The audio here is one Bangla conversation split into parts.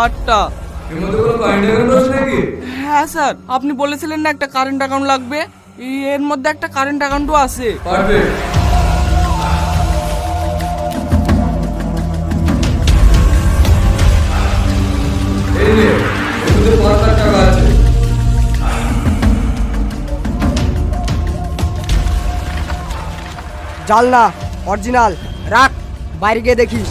8টা। এর মধ্যে কোনো কারেন্ট অ্যাকাউন্ট আছে নাকি? হ্যাঁ স্যার, আপনি বলেছিলেন না একটা কারেন্ট অ্যাকাউন্ট লাগবে, এর মধ্যে একটা কারেন্ট অ্যাকাউন্টও আছে। পারফেক্ট। এই নে, এর মধ্যে 5 লাখ টাকা আছে। জাল না, অরিজিনাল। রাখ, বাইরে গিয়ে দেখিস।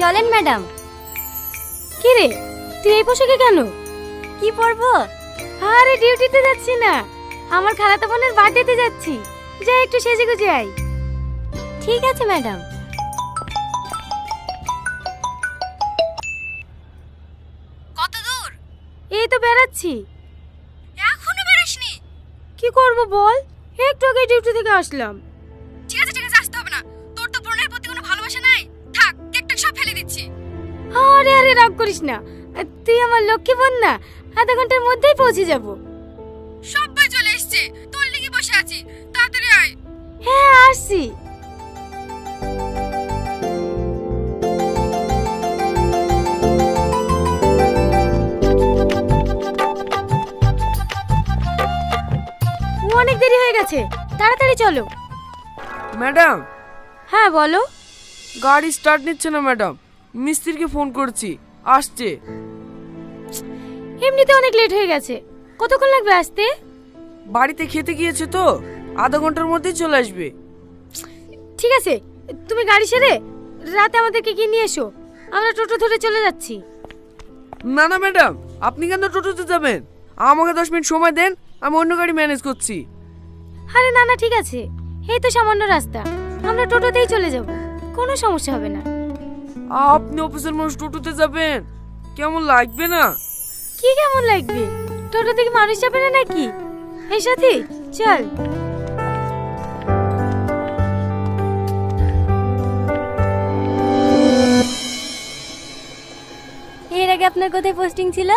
চলেন ম্যাডাম। কি রে, তুই এই পোশাকে কেন? কি পরবো? আরে ডিউটিতে যাচ্ছি না, আমার খালাতো বোনের বার্থডেতে যাচ্ছি। যাই একটু সেজে গুজে আই। ঠিক আছে ম্যাডাম। কত দূর? এই তো বেরাচ্ছি। এখনো বেরাসনি? কি করব বল, একটু আগে ডিউটি থেকে আসলাম। ঠিক আছে আসতে হবে না, তোর তো বোনের প্রতি কোনো ভালোবাসা নাই। থাক, কেকটা সব ফেলে দিচ্ছি। আরে আরে রাগ করিস না, তুই আমার লক্ষ্মী বোন না, আধা ঘন্টার মধ্যেই পৌঁছে যাব। সবাই চলে এসেছে, তোর লাগি বসে আছি, তাড়াতাড়ি আয়। হ্যাঁ আসছি। অনেক দেরি হয়ে গেছে, তাড়াতাড়ি চলো। ম্যাডাম, হ্যাঁ বলো। গাড়ি স্টার্ট নিচ্ছে না ম্যাডাম, মিস্ত্রিকে ফোন করছি, আসছে। এমনিতে অনেক লেট হয়ে গেছে, কতক্ষণ লাগবে আসতে? বাড়িতে খেতে গিয়েছে তো, আধা ঘন্টার মধ্যেই চলে আসবে। ঠিক আছে, তুমি গাড়ি সেরে রাতে আমাদেরকে গিয়ে নিয়ে এসো, আমরা টোটো ধরে চলে যাচ্ছি। না না ম্যাডাম, আপনি কেন টোটোতে যাবেন? আমাকে 10 মিনিট সময় দেন, আমি অন্য গাড়ি ম্যানেজ করছি। আরে না না ঠিক আছে, এই তো সামান্য রাস্তা, আমরা টোটোতেই চলে যাব, কোনো সমস্যা হবে না। আপনি অফিসের মানুষ টোটোতে যাবেন, কেমন লাগবে না? কি কেমন লাগবে? টোটো থেকে মানুষ যাবে না নাকি? এই সাথী চল। এর আগে আপনার কোথায় পোস্টিং ছিল?